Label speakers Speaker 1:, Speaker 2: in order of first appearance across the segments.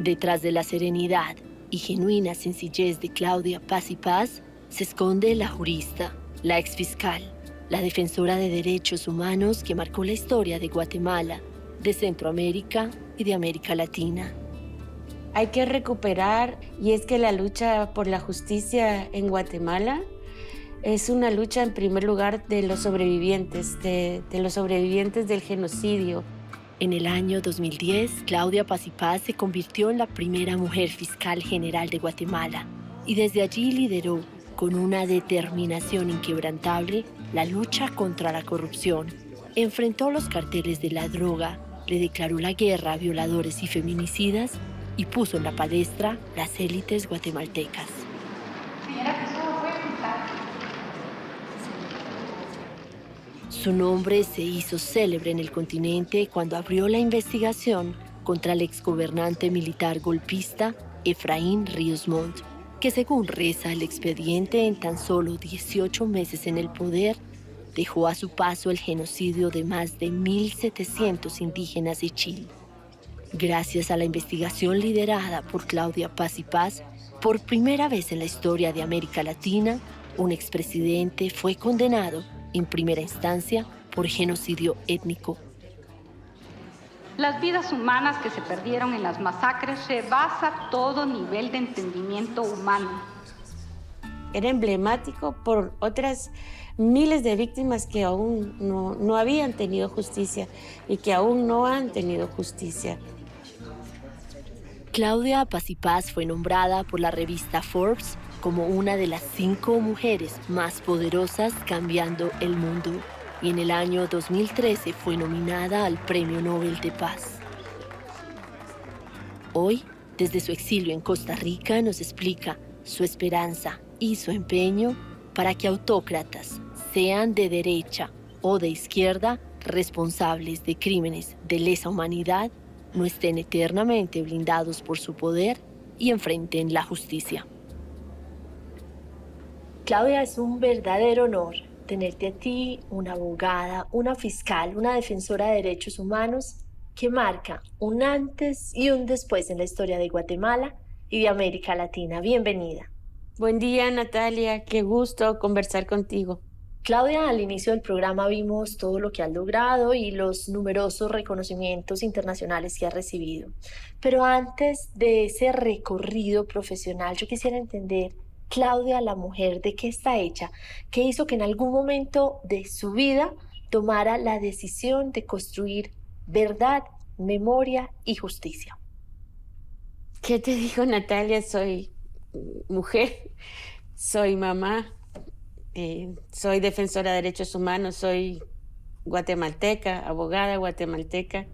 Speaker 1: Detrás de la serenidad y genuina sencillez de Claudia Paz y Paz se esconde la jurista, la exfiscal, la defensora de derechos humanos que marcó la historia de Guatemala, de Centroamérica y de América Latina.
Speaker 2: Hay que recuperar, y es que la lucha por la justicia en Guatemala es una lucha en primer lugar de los sobrevivientes, de los sobrevivientes del genocidio.
Speaker 1: En el año 2010, Claudia Paz y Paz se convirtió en la primera mujer fiscal general de Guatemala y desde allí lideró, con una determinación inquebrantable, la lucha contra la corrupción. Enfrentó los carteles de la droga, le declaró la guerra a violadores y feminicidas y puso en la palestra las élites guatemaltecas. Su nombre se hizo célebre en el continente cuando abrió la investigación contra el exgobernante militar golpista Efraín Ríos Montt, que según reza el expediente, en tan solo 18 meses en el poder, dejó a su paso el genocidio de más de 1.700 indígenas de Chile. Gracias a la investigación liderada por Claudia Paz y Paz, por primera vez en la historia de América Latina, un expresidente fue condenado en primera instancia por genocidio étnico.
Speaker 3: Las vidas humanas que se perdieron en las masacres rebasa todo nivel de entendimiento humano.
Speaker 2: Era emblemático por otras miles de víctimas que aún no habían tenido justicia y que aún no han tenido justicia.
Speaker 1: Claudia Paz y Paz fue nombrada por la revista Forbes como una de las 5 mujeres más poderosas cambiando el mundo, y en el año 2013 fue nominada al Premio Nobel de Paz. Hoy, desde su exilio en Costa Rica, nos explica su esperanza y su empeño para que autócratas, sean de derecha o de izquierda, responsables de crímenes de lesa humanidad, no estén eternamente blindados por su poder y enfrenten la justicia. Claudia, es un verdadero honor tenerte a ti, una abogada, una fiscal, una defensora de derechos humanos que marca un antes y un después en la historia de Guatemala y de América Latina. Bienvenida.
Speaker 2: Buen día, Natalia. Qué gusto conversar contigo.
Speaker 1: Claudia, al inicio del programa vimos todo lo que has logrado y los numerosos reconocimientos internacionales que has recibido. Pero antes de ese recorrido profesional, yo quisiera entender, Claudia, la mujer, ¿de qué está hecha? ¿Qué hizo que en algún momento de su vida tomara la decisión de construir verdad, memoria y justicia?
Speaker 2: ¿Qué te digo, Natalia? Soy mujer, soy mamá, soy defensora de derechos humanos, soy guatemalteca, abogada guatemalteca.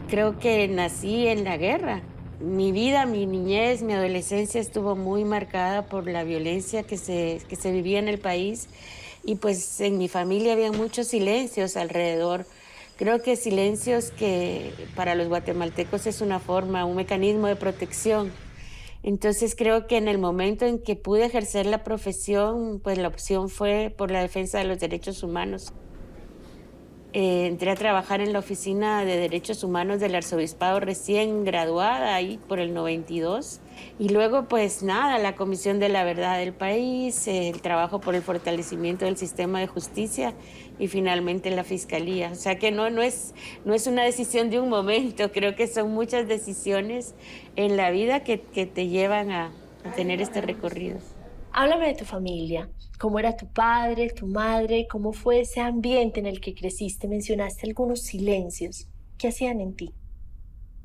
Speaker 2: Creo que nací en la guerra. Mi vida, mi niñez, mi adolescencia estuvo muy marcada por la violencia que se vivía en el país, y pues en mi familia había muchos silencios alrededor. Creo que silencios que para los guatemaltecos es una forma, un mecanismo de protección. Entonces creo que en el momento en que pude ejercer la profesión, pues la opción fue por la defensa de los derechos humanos. Entré a trabajar en la Oficina de Derechos Humanos del Arzobispado recién graduada, ahí por el 92. Y luego, pues nada, la Comisión de la Verdad del país, el trabajo por el fortalecimiento del sistema de justicia y finalmente la Fiscalía. O sea que no es una decisión de un momento, creo que son muchas decisiones en la vida que te llevan a tener este recorrido.
Speaker 1: Háblame de tu familia. ¿Cómo era tu padre, tu madre? ¿Cómo fue ese ambiente en el que creciste? Mencionaste algunos silencios. ¿Qué hacían en ti?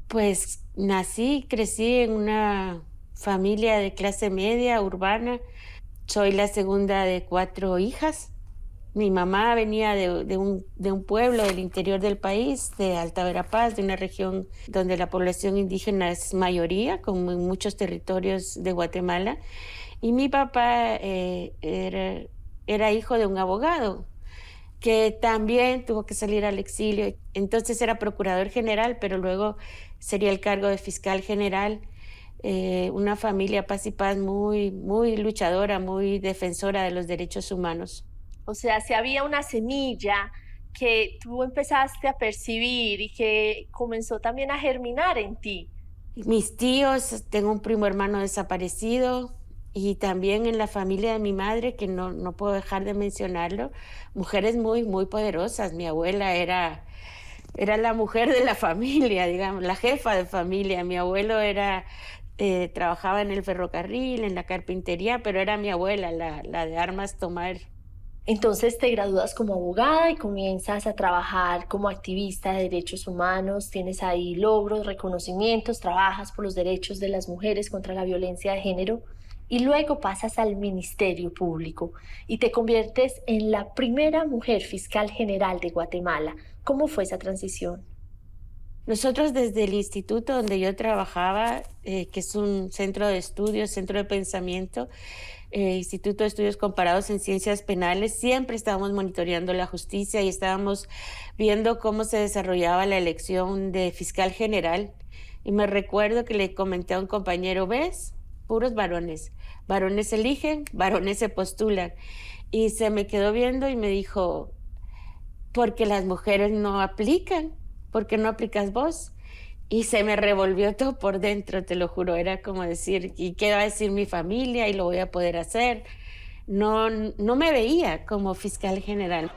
Speaker 2: Pues crecí en una familia de clase media, urbana. Soy la segunda de 4 hijas. Mi mamá venía de un pueblo del interior del país, de Alta Verapaz, de una región donde la población indígena es mayoría, como en muchos territorios de Guatemala. Y mi papá era hijo de un abogado que también tuvo que salir al exilio. Entonces era procurador general, pero luego sería el cargo de fiscal general. Una familia Paz y Paz muy, muy luchadora, muy defensora de los derechos humanos.
Speaker 1: O sea, si había una semilla que tú empezaste a percibir y que comenzó también a germinar en ti.
Speaker 2: mis tíos, tengo un primo hermano desaparecido, y también en la familia de mi madre, que no puedo dejar de mencionarlo, mujeres muy, muy poderosas. Mi abuela era la mujer de la familia, digamos, la jefa de familia. Mi abuelo trabajaba en el ferrocarril, en la carpintería, pero era mi abuela, la de armas tomar.
Speaker 1: Entonces te gradúas como abogada y comienzas a trabajar como activista de derechos humanos, tienes ahí logros, reconocimientos, trabajas por los derechos de las mujeres contra la violencia de género y luego pasas al Ministerio Público y te conviertes en la primera mujer fiscal general de Guatemala. ¿Cómo fue esa transición?
Speaker 2: Nosotros desde el instituto donde yo trabajaba, que es un centro de estudios, centro de pensamiento, Instituto de Estudios Comparados en Ciencias Penales, siempre estábamos monitoreando la justicia y estábamos viendo cómo se desarrollaba la elección de fiscal general. Y me recuerdo que le comenté a un compañero, ¿ves? Puros varones. Varones eligen, varones se postulan. Y se me quedó viendo y me dijo, porque las mujeres no aplican, ¿por qué no aplicas vos? Y se me revolvió todo por dentro, te lo juro. Era como decir, ¿y qué va a decir mi familia? Y lo voy a poder hacer. No me veía como fiscal general.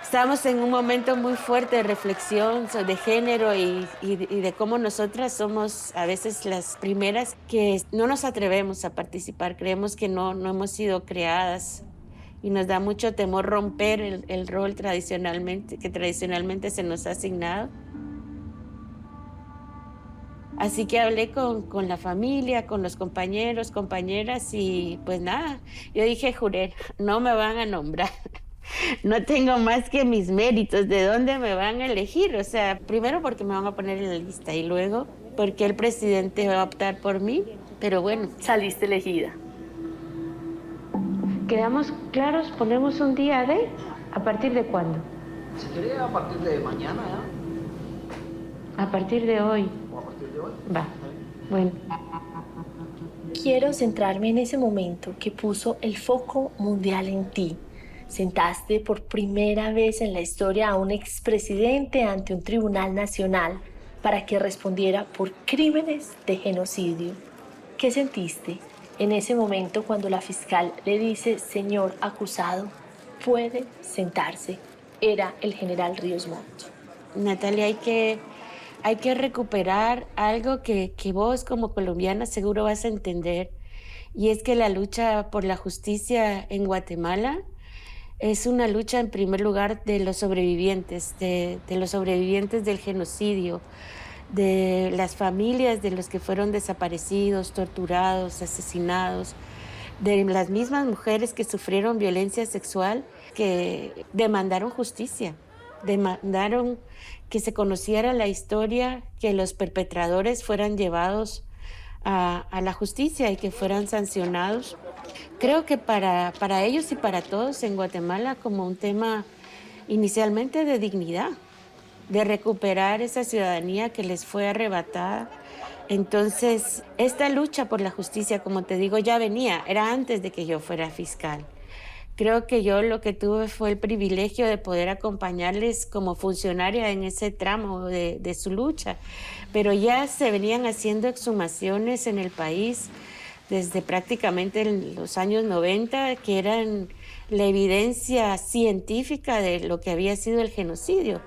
Speaker 2: Estamos en un momento muy fuerte de reflexión de género y de cómo nosotras somos a veces las primeras que no nos atrevemos a participar. Creemos que no hemos sido creadas y nos da mucho temor romper el rol que tradicionalmente se nos ha asignado. Así que hablé con la familia, con los compañeros, compañeras y pues nada, yo dije, juré, no me van a nombrar, no tengo más que mis méritos, ¿de dónde me van a elegir? O sea, primero porque me van a poner en la lista y luego porque el presidente va a optar por mí, pero bueno.
Speaker 1: Saliste elegida.
Speaker 2: ¿Quedamos claros? ¿Ponemos un día de? ¿A partir de cuándo?
Speaker 4: Si quería a partir de mañana, ¿ya?
Speaker 2: A partir de hoy.
Speaker 4: ¿O a partir de hoy?
Speaker 2: Va, bueno.
Speaker 1: Quiero centrarme en ese momento que puso el foco mundial en ti. Sentaste por primera vez en la historia a un expresidente ante un tribunal nacional para que respondiera por crímenes de genocidio. ¿Qué sentiste en ese momento cuando la fiscal le dice, señor acusado, puede sentarse? Era el general Ríos Montt.
Speaker 2: Natalia, hay que recuperar algo que vos como colombiana seguro vas a entender, y es que la lucha por la justicia en Guatemala es una lucha en primer lugar de los sobrevivientes, de los sobrevivientes del genocidio, de las familias de los que fueron desaparecidos, torturados, asesinados, de las mismas mujeres que sufrieron violencia sexual, que demandaron justicia, demandaron que se conociera la historia, que los perpetradores fueran llevados a la justicia y que fueran sancionados. Creo que para ellos y para todos en Guatemala como un tema inicialmente de dignidad, de recuperar esa ciudadanía que les fue arrebatada. Entonces, esta lucha por la justicia, como te digo, ya venía, era antes de que yo fuera fiscal. Creo que yo lo que tuve fue el privilegio de poder acompañarles como funcionaria en ese tramo de su lucha, pero ya se venían haciendo exhumaciones en el país desde prácticamente los años 90, que eran la evidencia científica de lo que había sido el genocidio.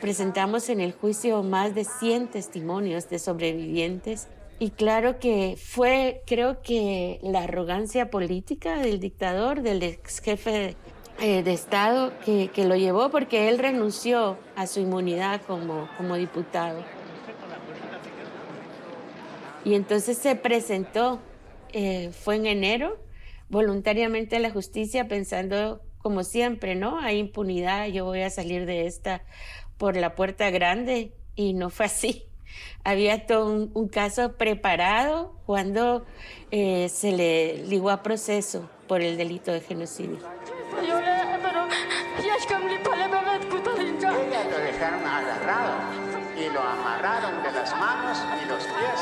Speaker 2: Presentamos en el juicio más de 100 testimonios de sobrevivientes y claro que creo que la arrogancia política del dictador, del ex jefe de Estado que lo llevó, porque él renunció a su inmunidad como diputado. Y entonces se presentó, fue en enero, voluntariamente a la justicia pensando, como siempre, ¿no? Hay impunidad, yo voy a salir de esta por la puerta grande, y no fue así. Había todo un caso preparado cuando se le ligó a proceso por el delito de genocidio.
Speaker 4: Ellas lo dejaron agarrado y lo amarraron de las manos y los pies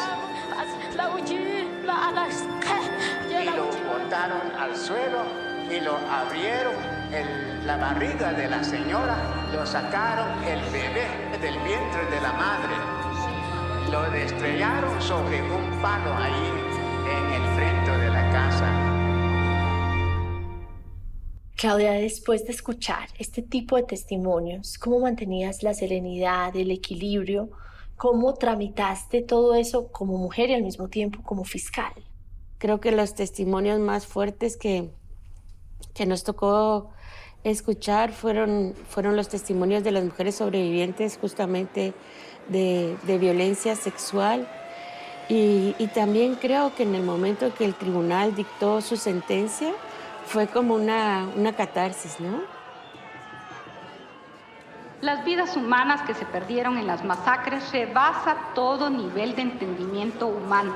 Speaker 4: y lo botaron al suelo y lo abrieron la barriga de la señora, lo sacaron el bebé del vientre de la madre, lo estrellaron sobre un palo ahí en el frente de la casa.
Speaker 1: Claudia, después de escuchar este tipo de testimonios, ¿cómo mantenías la serenidad, el equilibrio? ¿Cómo tramitaste todo eso como mujer y al mismo tiempo como fiscal?
Speaker 2: Creo que los testimonios más fuertes que nos tocó escuchar fueron los testimonios de las mujeres sobrevivientes justamente de violencia sexual. Y también creo que en el momento que el tribunal dictó su sentencia, fue como una catarsis, ¿no?
Speaker 3: Las vidas humanas que se perdieron en las masacres rebasa todo nivel de entendimiento humano.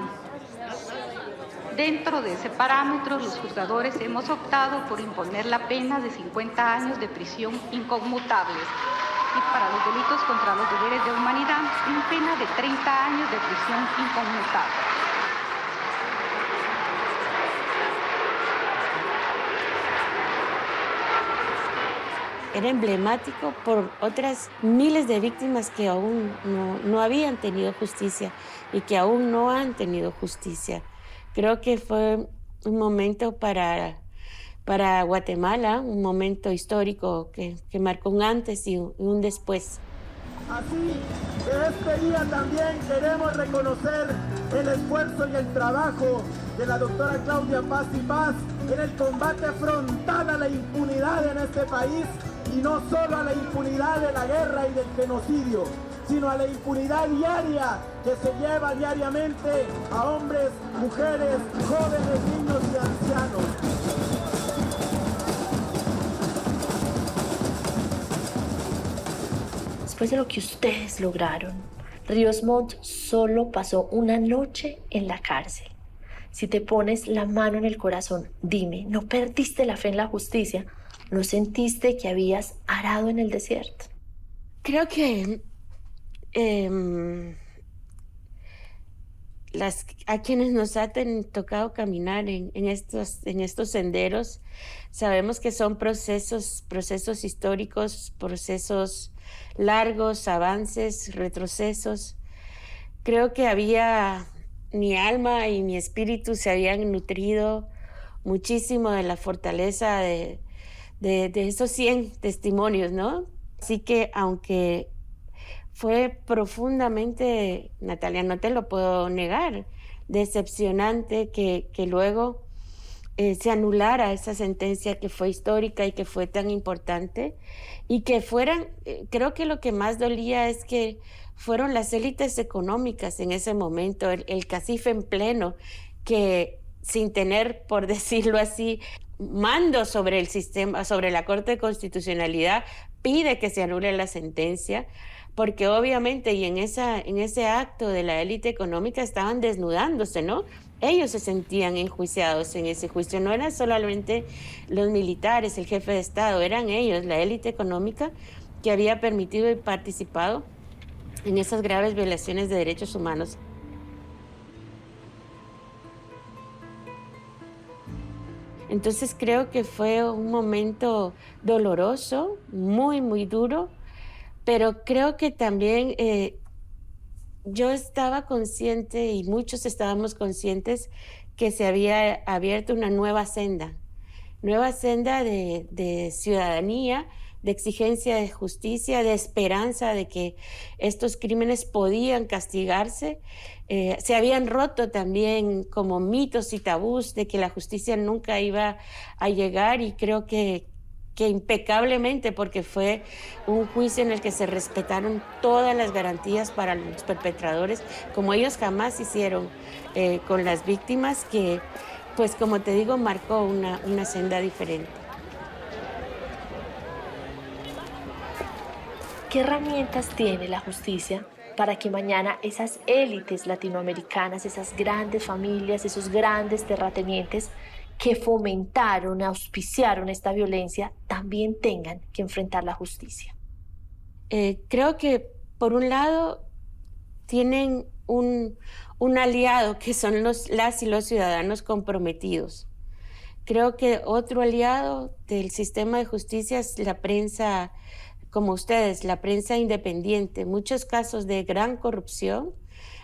Speaker 3: Dentro de ese parámetro, los juzgadores hemos optado por imponer la pena de 50 años de prisión inconmutables y para los delitos contra los deberes de humanidad, una pena de 30 años de prisión inconmutable.
Speaker 2: Era emblemático por otras miles de víctimas que aún no habían tenido justicia y que aún no han tenido justicia. Creo que fue un momento para Guatemala, un momento histórico que marcó un antes y un después.
Speaker 5: Así que este día también queremos reconocer el esfuerzo y el trabajo de la doctora Claudia Paz y Paz en el combate frontal a la impunidad en este país, y no solo a la impunidad de la guerra y del genocidio, sino a la impunidad diaria que se lleva diariamente a hombres, mujeres, jóvenes, niños y ancianos.
Speaker 1: Después de lo que ustedes lograron, Ríos Montt solo pasó una noche en la cárcel. Si te pones la mano en el corazón, dime, ¿no perdiste la fe en la justicia? ¿No sentiste que habías arado en el desierto?
Speaker 2: Creo que a quienes nos ha tocado caminar en estos senderos, sabemos que son procesos históricos, procesos largos, avances, retrocesos. Creo que mi alma y mi espíritu se habían nutrido muchísimo de la fortaleza de esos 100 testimonios, ¿no? Así que aunque fue profundamente, Natalia, no te lo puedo negar, decepcionante que luego se anulara esa sentencia que fue histórica y que fue tan importante, y que creo que lo que más dolía es que fueron las élites económicas en ese momento, el cacife en pleno, que sin tener, por decirlo así, mando sobre el sistema, sobre la Corte de Constitucionalidad, pide que se anule la sentencia, porque obviamente y en ese acto de la élite económica estaban desnudándose, ¿no? Ellos se sentían enjuiciados en ese juicio, no eran solamente los militares, el jefe de Estado, eran ellos, la élite económica que había permitido y participado en esas graves violaciones de derechos humanos. Entonces creo que fue un momento doloroso, muy, muy duro, pero creo que también yo estaba consciente y muchos estábamos conscientes que se había abierto una nueva senda de ciudadanía, de exigencia de justicia, de esperanza de que estos crímenes podían castigarse. Se habían roto también como mitos y tabús de que la justicia nunca iba a llegar, y creo que impecablemente, porque fue un juicio en el que se respetaron todas las garantías para los perpetradores, como ellos jamás hicieron con las víctimas, que, pues como te digo, marcó una senda diferente.
Speaker 1: ¿Qué herramientas tiene la justicia para que mañana esas élites latinoamericanas, esas grandes familias, esos grandes terratenientes que fomentaron, auspiciaron esta violencia, también tengan que enfrentar la justicia?
Speaker 2: Creo que, por un lado, tienen un aliado que son las y los ciudadanos comprometidos, Creo que otro aliado del sistema de justicia es la prensa, como ustedes, la prensa independiente. Muchos casos de gran corrupción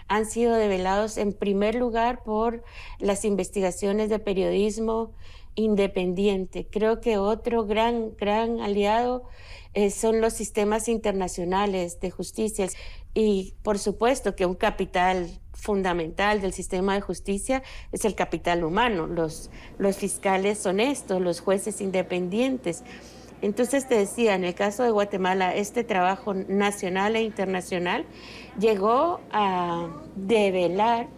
Speaker 2: han sido develados en primer lugar por las investigaciones de periodismo independiente. Creo que otro gran aliado son los sistemas internacionales de justicia. Y por supuesto que un capital fundamental del sistema de justicia es el capital humano, los fiscales honestos, los jueces independientes. Entonces te decía, en el caso de Guatemala, este trabajo nacional e internacional llegó a develar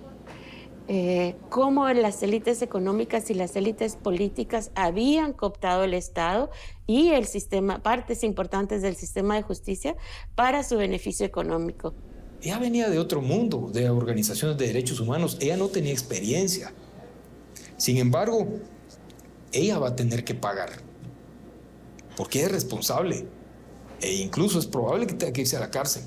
Speaker 2: cómo las élites económicas y las élites políticas habían cooptado el Estado y el sistema, partes importantes del sistema de justicia para su beneficio económico.
Speaker 6: Ella venía de otro mundo, de organizaciones de derechos humanos. Ella no tenía experiencia. Sin embargo, ella va a tener que pagar, porque es responsable e incluso es probable que tenga que irse a la cárcel.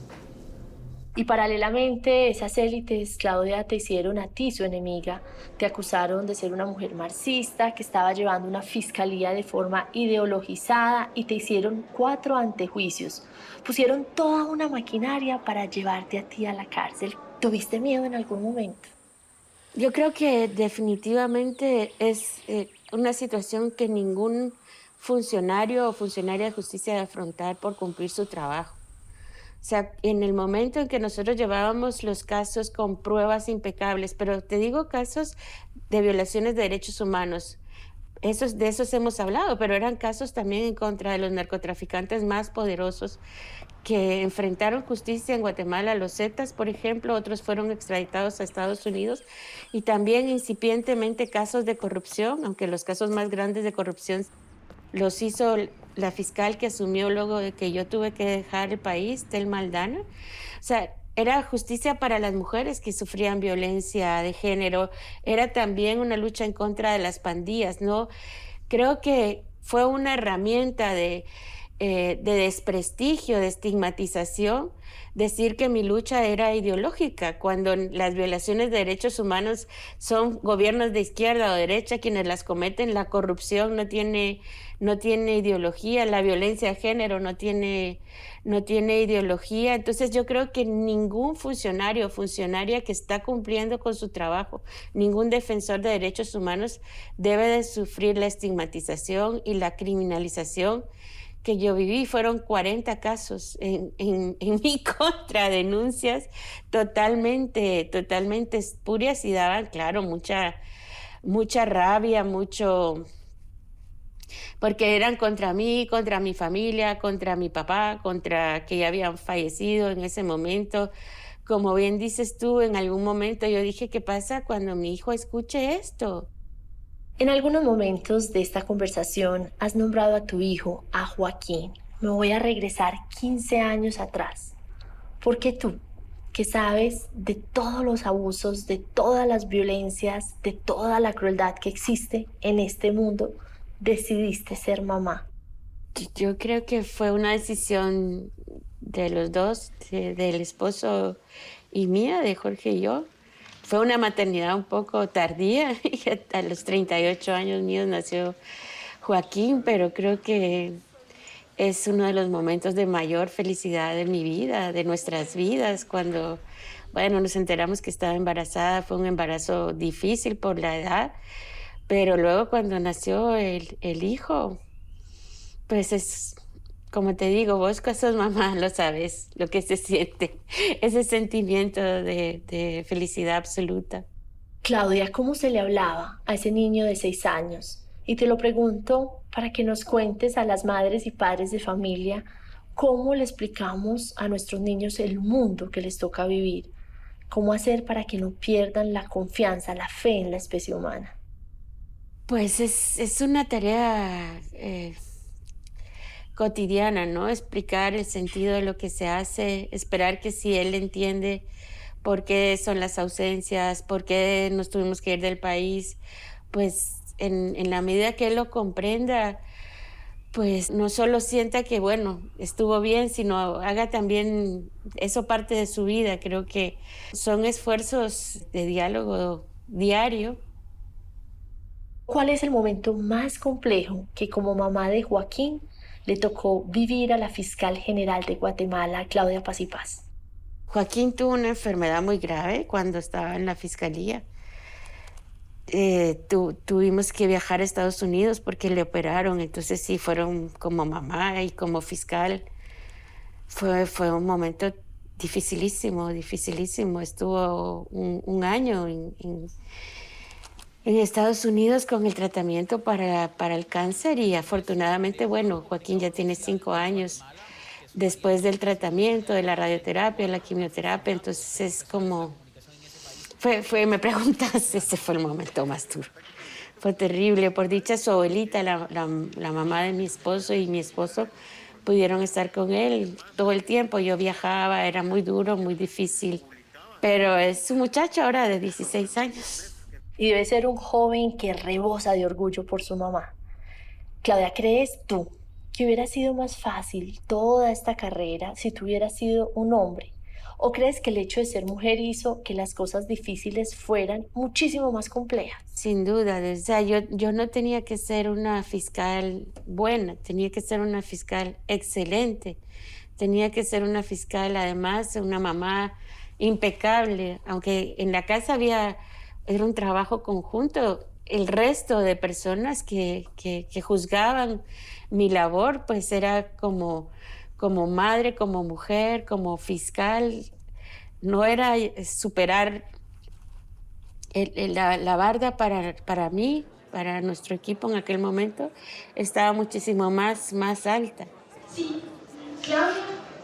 Speaker 1: Y paralelamente, esas élites, Claudia, te hicieron a ti su enemiga. Te acusaron de ser una mujer marxista que estaba llevando una fiscalía de forma ideologizada y te hicieron 4 antejuicios. Pusieron toda una maquinaria para llevarte a ti a la cárcel. ¿Tuviste miedo en algún momento?
Speaker 2: Yo creo que definitivamente es una situación que ningún funcionario o funcionaria de justicia debe afrontar por cumplir su trabajo. O sea, en el momento en que nosotros llevábamos los casos con pruebas impecables, pero te digo casos de violaciones de derechos humanos, de esos hemos hablado, pero eran casos también en contra de los narcotraficantes más poderosos que enfrentaron justicia en Guatemala, los Zetas, por ejemplo, otros fueron extraditados a Estados Unidos, y también incipientemente casos de corrupción, aunque los casos más grandes de corrupción los hizo la fiscal que asumió luego de que yo tuve que dejar el país, Thelma Aldana. O sea, era justicia para las mujeres que sufrían violencia de género, era también una lucha en contra de las pandillas, ¿no? Creo que fue una herramienta de desprestigio, de estigmatización, decir que mi lucha era ideológica, cuando las violaciones de derechos humanos son gobiernos de izquierda o derecha quienes las cometen. La corrupción no tiene ideología, la violencia de género no tiene ideología. Entonces yo creo que ningún funcionario o funcionaria que está cumpliendo con su trabajo, ningún defensor de derechos humanos debe de sufrir la estigmatización y la criminalización que yo viví. Fueron 40 casos en mi contra, denuncias totalmente espurias y daban, claro, mucha rabia, porque eran contra mí, contra mi familia, contra mi papá, contra que ya habían fallecido en ese momento. Como bien dices tú, en algún momento yo dije, ¿qué pasa cuando mi hijo escuche esto?
Speaker 1: En algunos momentos de esta conversación has nombrado a tu hijo, a Joaquín. Me voy a regresar 15 años atrás. ¿Por qué tú, que sabes de todos los abusos, de todas las violencias, de toda la crueldad que existe en este mundo, decidiste ser mamá?
Speaker 2: Yo creo que fue una decisión de los dos, del esposo y mía, de Jorge y yo. Fue una maternidad un poco tardía, y a los 38 años míos nació Joaquín, pero creo que es uno de los momentos de mayor felicidad de mi vida, de nuestras vidas. Cuando, nos enteramos que estaba embarazada, fue un embarazo difícil por la edad, pero luego cuando nació el hijo, pues es, como te digo, vos que sos mamá lo sabes, lo que se siente, ese sentimiento de felicidad absoluta.
Speaker 1: Claudia, ¿cómo se le hablaba a ese niño de 6 años? Y te lo pregunto para que nos cuentes a las madres y padres de familia cómo le explicamos a nuestros niños el mundo que les toca vivir, cómo hacer para que no pierdan la confianza, la fe en la especie humana.
Speaker 2: Pues es una tarea cotidiana, ¿no? Explicar el sentido de lo que se hace, esperar que si él entiende por qué son las ausencias, por qué nos tuvimos que ir del país, pues en la medida que él lo comprenda, pues no solo sienta que, estuvo bien, sino haga también eso parte de su vida. Creo que son esfuerzos de diálogo diario.
Speaker 1: ¿Cuál es el momento más complejo que como mamá de Joaquín le tocó vivir a la fiscal general de Guatemala, Claudia Paz y Paz?
Speaker 2: Joaquín tuvo una enfermedad muy grave cuando estaba en la fiscalía. Tuvimos que viajar a Estados Unidos porque le operaron, entonces sí, fueron como mamá y como fiscal. Fue un momento dificilísimo, dificilísimo. Estuvo un año en Estados Unidos con el tratamiento para el cáncer y afortunadamente, bueno, Joaquín ya tiene 5 años después del tratamiento, de la radioterapia, la quimioterapia, entonces es como... me preguntas, ese fue el momento más duro. Fue terrible. Por dicha, su abuelita, la mamá de mi esposo y mi esposo, pudieron estar con él todo el tiempo. Yo viajaba, era muy duro, muy difícil. Pero es un muchacho ahora de 16 años.
Speaker 1: Y debe ser un joven que rebosa de orgullo por su mamá. Claudia, ¿crees tú que hubiera sido más fácil toda esta carrera si tú hubieras sido un hombre? ¿O crees que el hecho de ser mujer hizo que las cosas difíciles fueran muchísimo más complejas?
Speaker 2: Sin duda, o sea, yo no tenía que ser una fiscal buena, tenía que ser una fiscal excelente, tenía que ser una fiscal, además, una mamá impecable, aunque en la casa era un trabajo conjunto. El resto de personas que juzgaban mi labor, pues era como madre, como mujer, como fiscal. No era superar la barda para mí, para nuestro equipo en aquel momento, estaba muchísimo más alta.
Speaker 7: Sí, Claudia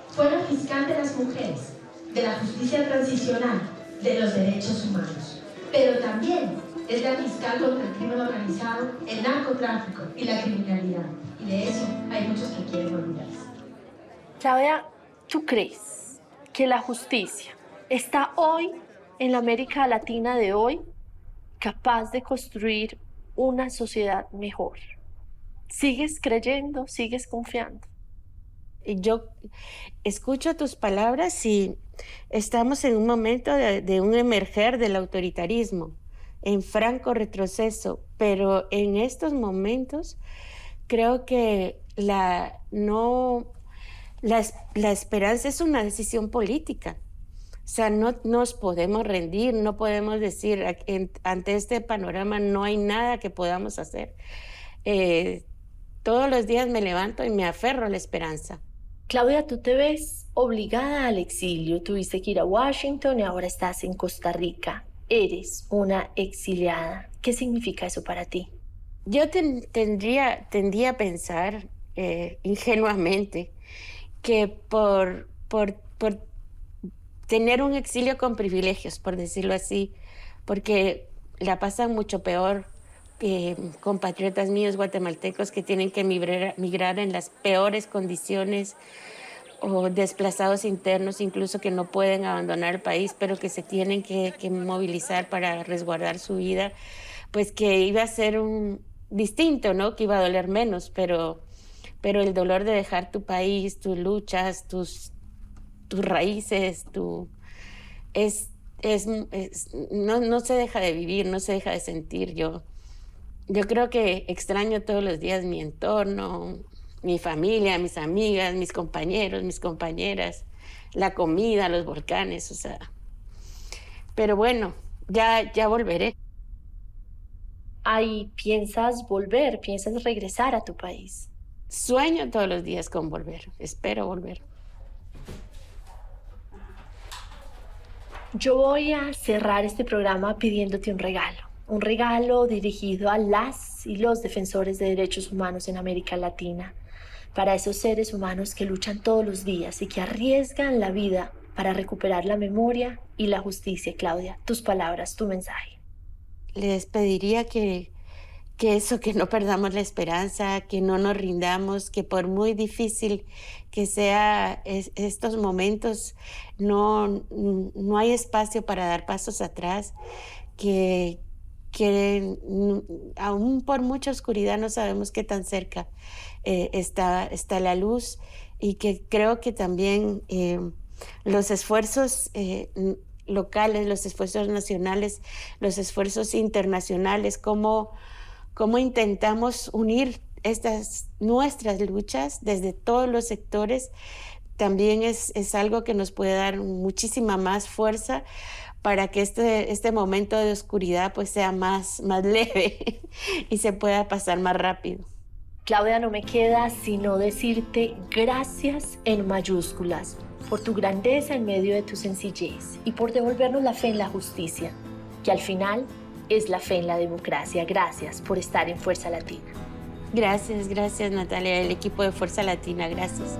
Speaker 7: fue la fiscal de las mujeres, de la justicia transicional, de los derechos humanos, pero también es la fiscal contra el crimen organizado, el narcotráfico y la criminalidad. Y de eso hay muchos que quieren olvidarse.
Speaker 1: Claudia, ¿tú crees que la justicia está hoy, en la América Latina de hoy, capaz de construir una sociedad mejor? ¿Sigues creyendo? ¿Sigues confiando?
Speaker 2: Yo escucho tus palabras y estamos en un momento de un emerger del autoritarismo, en franco retroceso, pero en estos momentos creo que la esperanza es una decisión política. O sea, no nos podemos rendir, no podemos decir ante este panorama no hay nada que podamos hacer. Todos los días me levanto y me aferro a la esperanza.
Speaker 1: Claudia, tú te ves obligada al exilio. Tuviste que ir a Washington y ahora estás en Costa Rica. Eres una exiliada. ¿Qué significa eso para ti?
Speaker 2: Yo tendría a pensar ingenuamente que por tener un exilio con privilegios, por decirlo así, porque la pasan mucho peor compatriotas míos guatemaltecos que tienen que migrar en las peores condiciones, o desplazados internos incluso que no pueden abandonar el país, pero que se tienen que movilizar para resguardar su vida, pues que iba a ser un distinto, ¿no? Que iba a doler menos, pero el dolor de dejar tu país, tus luchas, tus raíces, no se deja de vivir, no se deja de sentir. Yo creo que extraño todos los días mi entorno, mi familia, mis amigas, mis compañeros, mis compañeras, la comida, los volcanes, o sea. Pero bueno, ya volveré.
Speaker 1: Ahí piensas volver, piensas regresar a tu país.
Speaker 2: Sueño todos los días con volver, espero volver.
Speaker 1: Yo voy a cerrar este programa pidiéndote un regalo dirigido a las y los defensores de derechos humanos en América Latina, para esos seres humanos que luchan todos los días y que arriesgan la vida para recuperar la memoria y la justicia. Claudia, tus palabras, tu mensaje.
Speaker 2: Les pediría que no perdamos la esperanza, que no nos rindamos, que por muy difícil que sea estos momentos, no hay espacio para dar pasos atrás, que aún por mucha oscuridad no sabemos qué tan cerca está la luz, y que creo que también los esfuerzos locales, los esfuerzos nacionales, los esfuerzos internacionales, como cómo intentamos unir nuestras luchas desde todos los sectores, también es algo que nos puede dar muchísima más fuerza para que este momento de oscuridad pues sea más leve y se pueda pasar más rápido.
Speaker 1: Claudia, no me queda sino decirte gracias en mayúsculas por tu grandeza en medio de tu sencillez y por devolvernos la fe en la justicia, que al final es la fe en la democracia. Gracias por estar en Fuerza Latina.
Speaker 2: Gracias Natalia, el equipo de Fuerza Latina, gracias.